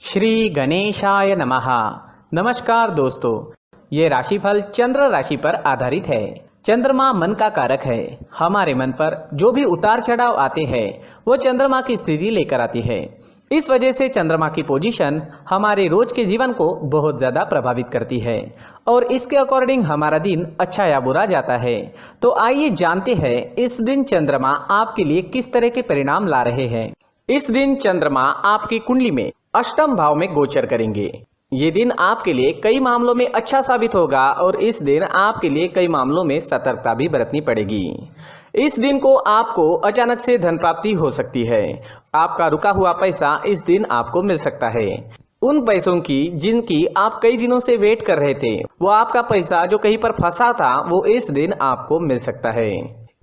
श्री गणेशाय नमः। नमस्कार दोस्तों, ये राशिफल चंद्र राशि पर आधारित है। चंद्रमा मन का कारक है। हमारे मन पर जो भी उतार चढ़ाव आते हैं वो चंद्रमा की स्थिति लेकर आती है। इस वजह से चंद्रमा की पोजीशन हमारे रोज के जीवन को बहुत ज़्यादा प्रभावित करती है और इसके अकॉर्डिंग हमारा दिन अच्छा या बुरा जाता है। तो आइए जानते हैं इस दिन चंद्रमा आपके लिए किस तरह के परिणाम ला रहे हैं। इस दिन चंद्रमा आपकी कुंडली में अष्टम भाव में गोचर करेंगे। ये दिन आपके लिए कई मामलों में अच्छा साबित होगा और इस दिन आपके लिए कई मामलों में सतर्कता भी बरतनी पड़ेगी। इस दिन को आपको अचानक से धन प्राप्ति हो सकती है। आपका रुका हुआ पैसा इस दिन आपको मिल सकता है। उन पैसों की जिनकी आप कई दिनों से वेट कर रहे थे, वो आपका पैसा जो कहीं पर फंसा था वो इस दिन आपको मिल सकता है।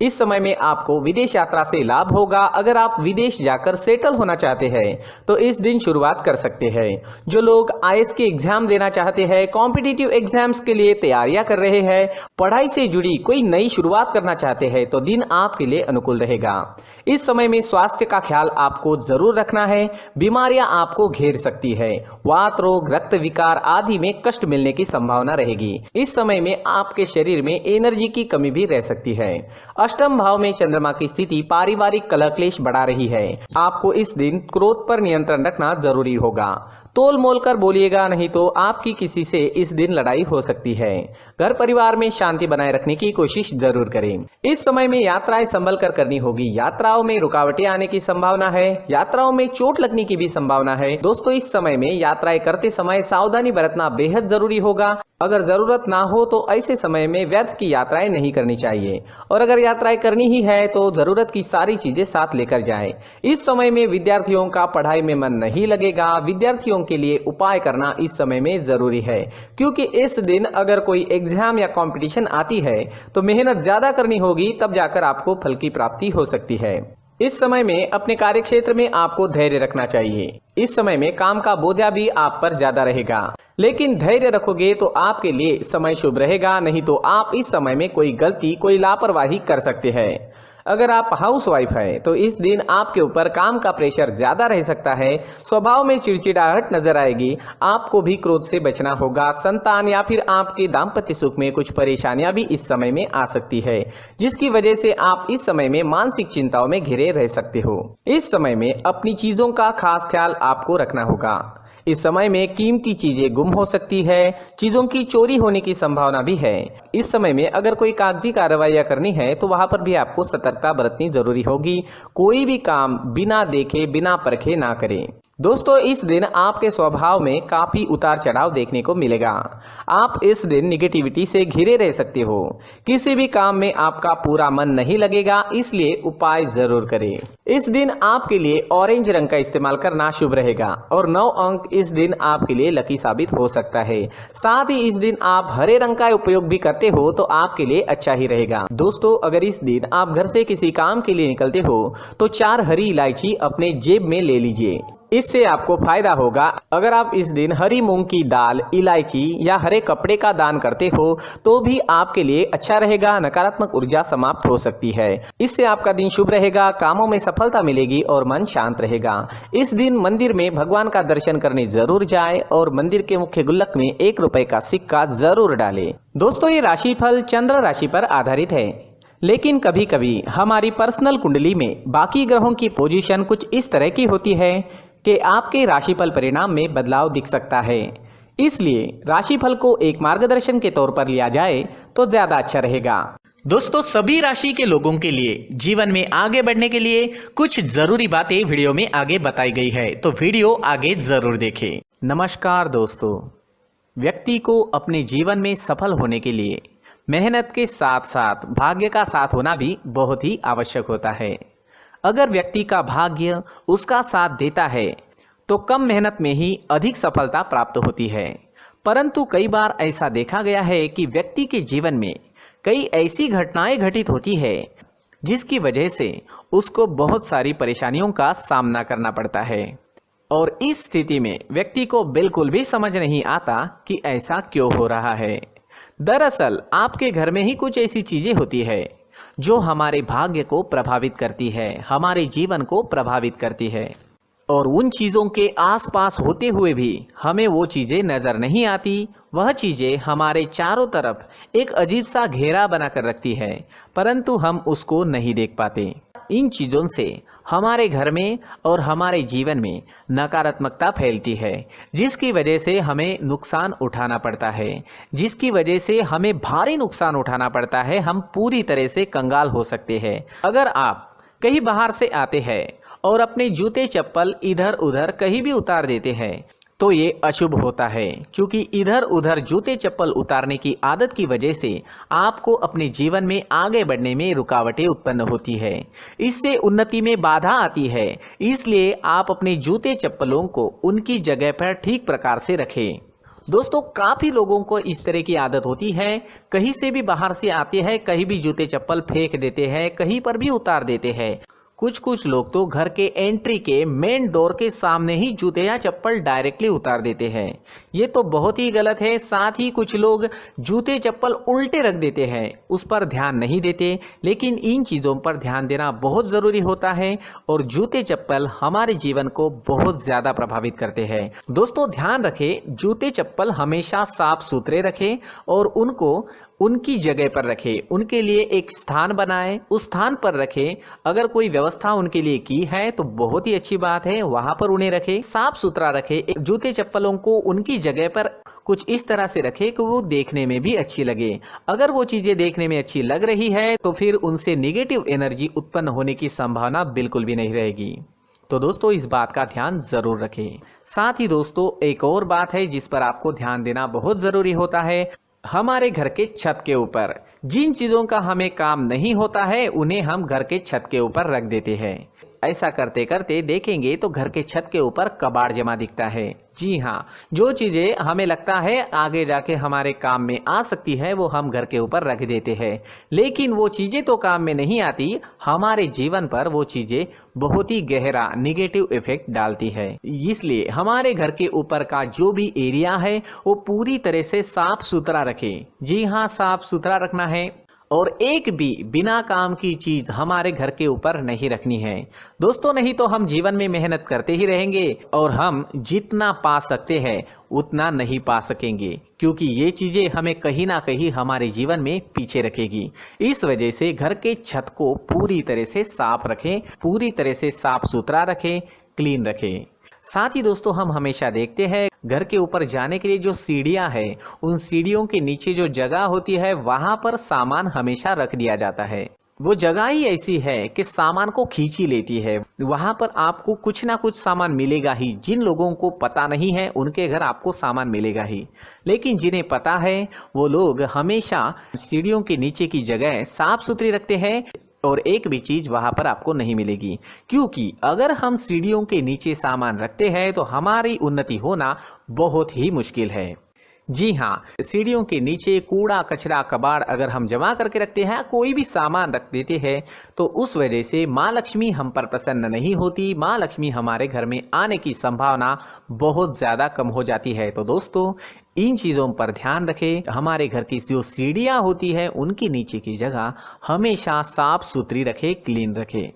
इस समय में आपको विदेश यात्रा से लाभ होगा। अगर आप विदेश जाकर सेटल होना चाहते हैं तो इस दिन शुरुआत कर सकते हैं। जो लोग आईएएस के एग्जाम देना चाहते हैं, कॉम्पिटिटिव एग्जाम्स के लिए तैयारियां कर रहे हैं, पढ़ाई से जुड़ी कोई नई शुरुआत करना चाहते हैं तो दिन आपके लिए अनुकूल रहेगा। इस समय में स्वास्थ्य का ख्याल आपको जरूर रखना है। बीमारियां आपको घेर सकती है। वात रोग, रक्त विकार आदि में कष्ट मिलने की संभावना रहेगी। इस समय में आपके शरीर में एनर्जी की कमी भी रह सकती है। अष्टम भाव में चंद्रमा की स्थिति पारिवारिक कलह क्लेश बढ़ा रही है। आपको इस दिन क्रोध पर नियंत्रण रखना जरूरी होगा। तोल मोल कर बोलिएगा, नहीं तो आपकी किसी से इस दिन लड़ाई हो सकती है। घर परिवार में शांति बनाए रखने की कोशिश जरूर करें। इस समय में यात्राएं संभल कर करनी होगी। यात्राओं में रुकावटें आने की संभावना है। यात्राओं में चोट लगने की भी संभावना है। दोस्तों, इस समय में यात्राएं करते समय सावधानी बरतना बेहद जरूरी होगा। अगर जरूरत ना हो तो ऐसे समय में व्यर्थ की यात्राएं नहीं करनी चाहिए और अगर यात्राएं करनी ही है तो जरूरत की सारी चीजें साथ लेकर जाएं। इस समय में विद्यार्थियों का पढ़ाई में मन नहीं लगेगा। विद्यार्थियों के लिए उपाय करना इस समय में जरूरी है, क्योंकि इस दिन अगर कोई एग्जाम या कंपटीशन आती है तो मेहनत ज्यादा करनी होगी, तब जाकर आपको फल की प्राप्ति हो सकती है। इस समय में अपने कार्यक्षेत्र में आपको धैर्य रखना चाहिए। इस समय में काम का बोझा भी आप पर ज्यादा रहेगा, लेकिन धैर्य रखोगे तो आपके लिए समय शुभ रहेगा। नहीं तो आप इस समय में कोई गलती, कोई लापरवाही कर सकते हैं। अगर आप हाउसवाइफ है तो इस दिन आपके ऊपर काम का प्रेशर ज्यादा रह सकता है। स्वभाव में चिड़चिड़ाहट नजर आएगी। आपको भी क्रोध से बचना होगा। संतान या फिर आपके दाम्पत्य सुख में कुछ परेशानियां भी इस समय में आ सकती है, जिसकी वजह से आप इस समय में मानसिक चिंताओं में घिरे रह सकते हो। इस समय में अपनी चीजों का खास ख्याल आपको रखना होगा। इस समय में कीमती चीजें गुम हो सकती है। चीजों की चोरी होने की संभावना भी है। इस समय में अगर कोई कागजी कार्रवाइयां करनी है तो वहां पर भी आपको सतर्कता बरतनी जरूरी होगी। कोई भी काम बिना देखे, बिना परखे ना करें। दोस्तों, इस दिन आपके स्वभाव में काफी उतार चढ़ाव देखने को मिलेगा। आप इस दिन निगेटिविटी से घिरे रह सकते हो। किसी भी काम में आपका पूरा मन नहीं लगेगा, इसलिए उपाय जरूर करें। इस दिन आपके लिए ऑरेंज रंग का इस्तेमाल करना शुभ रहेगा और 9 अंक इस दिन आपके लिए लकी साबित हो सकता है। साथ ही इस दिन आप हरे रंग का उपयोग भी करते हो तो आपके लिए अच्छा ही रहेगा। दोस्तों, अगर इस दिन आप घर से किसी काम के लिए निकलते हो तो 4 हरी इलायची अपने जेब में ले लीजिए। इससे आपको फायदा होगा। अगर आप इस दिन हरी मूंग की दाल, इलायची या हरे कपड़े का दान करते हो तो भी आपके लिए अच्छा रहेगा। नकारात्मक ऊर्जा समाप्त हो सकती है। इससे आपका दिन शुभ रहेगा, कामों में सफलता मिलेगी और मन शांत रहेगा। इस दिन मंदिर में भगवान का दर्शन करने जरूर जाए और मंदिर के मुख्य गुल्लक में 1 रुपए का सिक्का जरूर डालें। दोस्तों, ये राशिफल चंद्र राशि पर आधारित है, लेकिन कभी कभी हमारी पर्सनल कुंडली में बाकी ग्रहों की पोजीशन कुछ इस तरह की होती है कि आपके राशिफल परिणाम में बदलाव दिख सकता है। इसलिए राशिफल को एक मार्गदर्शन के तौर पर लिया जाए तो ज्यादा अच्छा रहेगा। दोस्तों, सभी राशि के लोगों के लिए जीवन में आगे बढ़ने के लिए कुछ जरूरी बातें वीडियो में आगे बताई गई है, तो वीडियो आगे जरूर देखें। नमस्कार दोस्तों, व्यक्ति को अपने जीवन में सफल होने के लिए मेहनत के साथ साथ भाग्य का साथ होना भी बहुत ही आवश्यक होता है। अगर व्यक्ति का भाग्य उसका साथ देता है तो कम मेहनत में ही अधिक सफलता प्राप्त होती है। परंतु कई बार ऐसा देखा गया है कि व्यक्ति के जीवन में कई ऐसी घटनाएं घटित होती है जिसकी वजह से उसको बहुत सारी परेशानियों का सामना करना पड़ता है और इस स्थिति में व्यक्ति को बिल्कुल भी समझ नहीं आता कि ऐसा क्यों हो रहा है। दरअसल आपके घर में ही कुछ ऐसी चीजें होती है जो हमारे भाग्य को प्रभावित करती है, हमारे जीवन को प्रभावित करती है। और उन चीज़ों के आसपास होते हुए भी हमें वो चीज़ें नज़र नहीं आती। वह चीज़ें हमारे चारों तरफ एक अजीब सा घेरा बनाकर रखती है, परंतु हम उसको नहीं देख पाते। इन चीज़ों से हमारे घर में और हमारे जीवन में नकारात्मकता फैलती है, जिसकी वजह से हमें नुकसान उठाना पड़ता है, जिसकी वजह से हमें भारी नुकसान उठाना पड़ता है। हम पूरी तरह से कंगाल हो सकते हैं। अगर आप कहीं बाहर से आते हैं और अपने जूते चप्पल इधर उधर कहीं भी उतार देते हैं तो ये अशुभ होता है, क्योंकि इधर उधर जूते चप्पल उतारने की आदत की वजह से आपको अपने जीवन में आगे बढ़ने में रुकावटें उत्पन्न होती है। इससे उन्नति में बाधा आती है। इसलिए आप अपने जूते चप्पलों को उनकी जगह पर ठीक प्रकार से रखें। दोस्तों, काफ़ी लोगों को इस तरह की आदत होती है, कहीं से भी बाहर से आते हैं, कहीं भी जूते चप्पल फेंक देते हैं, कहीं पर भी उतार देते हैं। कुछ लोग तो घर के एंट्री के मेन डोर के सामने ही जूते या चप्पल डायरेक्टली उतार देते हैं। ये तो बहुत ही गलत है। साथ ही कुछ लोग जूते चप्पल उल्टे रख देते हैं, उस पर ध्यान नहीं देते। लेकिन इन चीज़ों पर ध्यान देना बहुत ज़रूरी होता है और जूते चप्पल हमारे जीवन को बहुत ज़्यादा प्रभावित करते हैं। दोस्तों, ध्यान रखें, जूते चप्पल हमेशा साफ सुथरे रखें और उनको उनकी जगह पर रखें। उनके लिए एक स्थान बनाएं, उस स्थान पर रखें। अगर कोई व्यवस्था उनके लिए की है तो बहुत ही अच्छी बात है, वहां पर उन्हें रखें, साफ सुथरा रखें। जूते चप्पलों को उनकी जगह पर कुछ इस तरह से रखें कि वो देखने में भी अच्छी लगे। अगर वो चीजें देखने में अच्छी लग रही है तो फिर उनसे निगेटिव एनर्जी उत्पन्न होने की संभावना बिल्कुल भी नहीं रहेगी। तो दोस्तों, इस बात का ध्यान जरूर रखें। साथ ही दोस्तों, एक और बात है जिस पर आपको ध्यान देना बहुत जरूरी होता है। हमारे घर के छत के ऊपर जिन चीज़ों का हमें काम नहीं होता है उन्हें हम घर के छत के ऊपर रख देते हैं। ऐसा करते करते देखेंगे तो घर के छत के ऊपर कबाड़ जमा दिखता है। जी हाँ, जो चीज़ें हमें लगता है आगे जाके हमारे काम में आ सकती है वो हम घर के ऊपर रख देते हैं, लेकिन वो चीज़ें तो काम में नहीं आती। हमारे जीवन पर वो चीज़ें बहुत ही गहरा निगेटिव इफेक्ट डालती है। इसलिए हमारे घर के ऊपर का जो भी एरिया है वो पूरी तरह से साफ सुथरा रखें। जी हाँ, साफ सुथरा रखना है और एक भी बिना काम की चीज हमारे घर के ऊपर नहीं रखनी है। दोस्तों, नहीं तो हम जीवन में मेहनत करते ही रहेंगे और हम जितना पा सकते हैं उतना नहीं पा सकेंगे, क्योंकि ये चीजें हमें कहीं ना कहीं हमारे जीवन में पीछे रखेगी। इस वजह से घर के छत को पूरी तरह से साफ रखें, पूरी तरह से साफ सुथरा रखें, क्लीन रखें। साथ ही दोस्तों, हम हमेशा देखते हैं घर के ऊपर जाने के लिए जो सीढ़ियां हैं, उन सीढ़ियों के नीचे जो जगह होती है वहां पर सामान हमेशा रख दिया जाता है। वो जगह ही ऐसी है कि सामान को खींच ही लेती है। वहां पर आपको कुछ ना कुछ सामान मिलेगा ही। जिन लोगों को पता नहीं है उनके घर आपको सामान मिलेगा ही, लेकिन जिन्हें पता है वो लोग हमेशा सीढ़ियों के नीचे की जगह साफ सुथरी रखते हैं और एक भी चीज वहां पर आपको नहीं मिलेगी। क्योंकि अगर हम सीढ़ियों के नीचे सामान रखते हैं तो हमारी उन्नति होना बहुत ही मुश्किल है। जी हाँ, सीढ़ियों के नीचे कूड़ा कचरा कबाड़ अगर हम जमा करके रखते हैं, कोई भी सामान रख देते हैं, तो उस वजह से माँ लक्ष्मी हम पर प्रसन्न नहीं होती। माँ लक्ष्मी हमारे घर में आने की संभावना बहुत ज़्यादा कम हो जाती है। तो दोस्तों, इन चीज़ों पर ध्यान रखें। हमारे घर की जो सीढ़ियाँ होती है उनके नीचे की जगह हमेशा साफ सुथरी रखें, क्लीन रखें।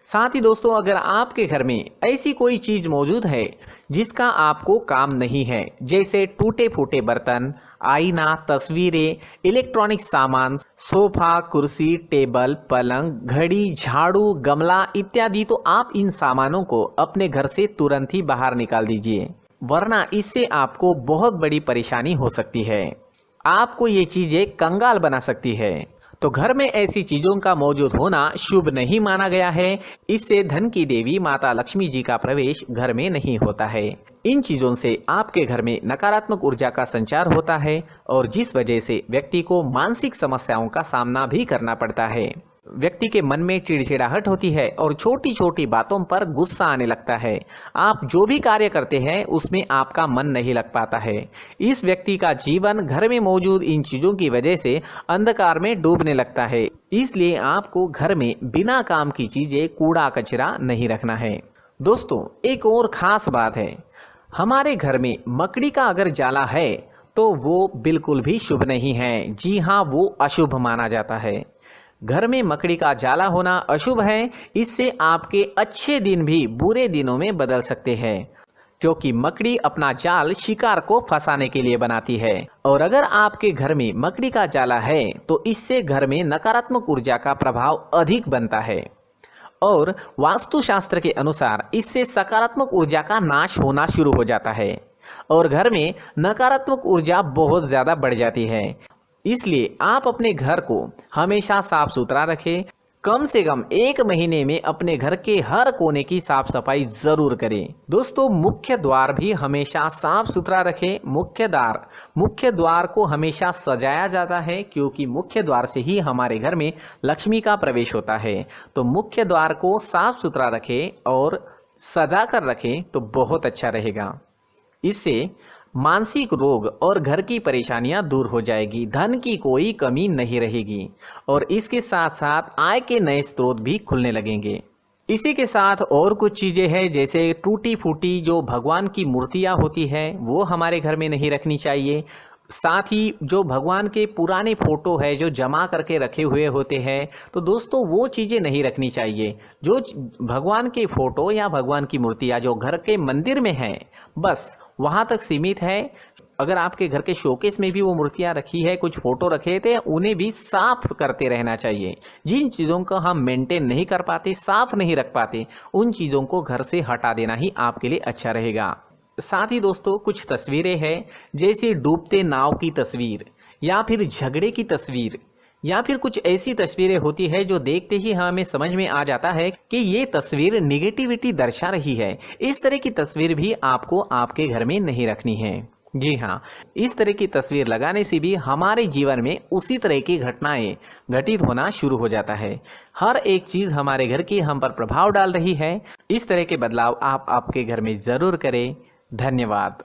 साथ ही दोस्तों, अगर आपके घर में ऐसी कोई चीज मौजूद है जिसका आपको काम नहीं है, जैसे टूटे फूटे बर्तन, आईना, तस्वीरें, इलेक्ट्रॉनिक सामान, सोफा, कुर्सी, टेबल, पलंग, घड़ी, झाड़ू, गमला इत्यादि, तो आप इन सामानों को अपने घर से तुरंत ही बाहर निकाल दीजिए, वरना इससे आपको बहुत बड़ी परेशानी हो सकती है। आपको ये चीजें कंगाल बना सकती है। तो घर में ऐसी चीजों का मौजूद होना शुभ नहीं माना गया है। इससे धन की देवी माता लक्ष्मी जी का प्रवेश घर में नहीं होता है। इन चीजों से आपके घर में नकारात्मक ऊर्जा का संचार होता है और जिस वजह से व्यक्ति को मानसिक समस्याओं का सामना भी करना पड़ता है। व्यक्ति के मन में चिड़चिड़ाहट होती है और छोटी छोटी बातों पर गुस्सा आने लगता है। आप जो भी कार्य करते हैं उसमें आपका मन नहीं लग पाता है। इस व्यक्ति का जीवन घर में मौजूद इन चीज़ों की वजह से अंधकार में डूबने लगता है। इसलिए आपको घर में बिना काम की चीज़ें, कूड़ा कचरा नहीं रखना है। दोस्तों, एक और ख़ास बात है, हमारे घर में मकड़ी का अगर जाला है तो वो बिल्कुल भी शुभ नहीं है। जी हाँ, वो अशुभ माना जाता है। घर में मकड़ी का जाला होना अशुभ है। इससे आपके अच्छे दिन भी बुरे दिनों में बदल सकते हैं, क्योंकि मकड़ी अपना जाल शिकार को फंसाने के लिए बनाती है। और अगर आपके घर में मकड़ी का जाला है तो इससे घर में नकारात्मक ऊर्जा का प्रभाव अधिक बनता है और वास्तुशास्त्र के अनुसार इससे सकारात्मक ऊर्जा का नाश होना शुरू हो जाता है और घर में नकारात्मक ऊर्जा बहुत ज़्यादा बढ़ जाती है। इसलिए आप अपने घर को हमेशा साफ सुथरा रखें। कम से कम 1 महीने में अपने घर के हर कोने की साफ सफाई जरूर करें। दोस्तों, मुख्य द्वार भी हमेशा साफ सुथरा रखें। मुख्य द्वार को हमेशा सजाया जाता है, क्योंकि मुख्य द्वार से ही हमारे घर में लक्ष्मी का प्रवेश होता है। तो मुख्य द्वार को साफ सुथरा रखें और सजा कर रखें तो बहुत अच्छा रहेगा। इससे मानसिक रोग और घर की परेशानियां दूर हो जाएगी, धन की कोई कमी नहीं रहेगी और इसके साथ साथ आय के नए स्रोत भी खुलने लगेंगे। इसी के साथ और कुछ चीज़ें हैं, जैसे टूटी फूटी जो भगवान की मूर्तियां होती है वो हमारे घर में नहीं रखनी चाहिए। साथ ही जो भगवान के पुराने फोटो है जो जमा करके रखे हुए होते हैं, तो दोस्तों वो चीज़ें नहीं रखनी चाहिए। जो भगवान के फोटो या भगवान की मूर्तियाँ जो घर के मंदिर में हैं, बस वहाँ तक सीमित है। अगर आपके घर के शोकेस में भी वो मूर्तियाँ रखी है, कुछ फोटो रखे थे, उन्हें भी साफ करते रहना चाहिए। जिन चीज़ों को हम मेंटेन नहीं कर पाते, साफ नहीं रख पाते, उन चीज़ों को घर से हटा देना ही आपके लिए अच्छा रहेगा। साथ ही दोस्तों, कुछ तस्वीरें हैं, जैसे डूबते नाव की तस्वीर या फिर झगड़े की तस्वीर या फिर कुछ ऐसी तस्वीरें होती है जो देखते ही हमें समझ में आ जाता है कि ये तस्वीर निगेटिविटी दर्शा रही है। इस तरह की तस्वीर भी आपको आपके घर में नहीं रखनी है। जी हाँ, इस तरह की तस्वीर लगाने से भी हमारे जीवन में उसी तरह की घटनाएं घटित होना शुरू हो जाता है। हर एक चीज़ हमारे घर की हम पर प्रभाव डाल रही है। इस तरह के बदलाव आप आपके घर में ज़रूर करें। धन्यवाद।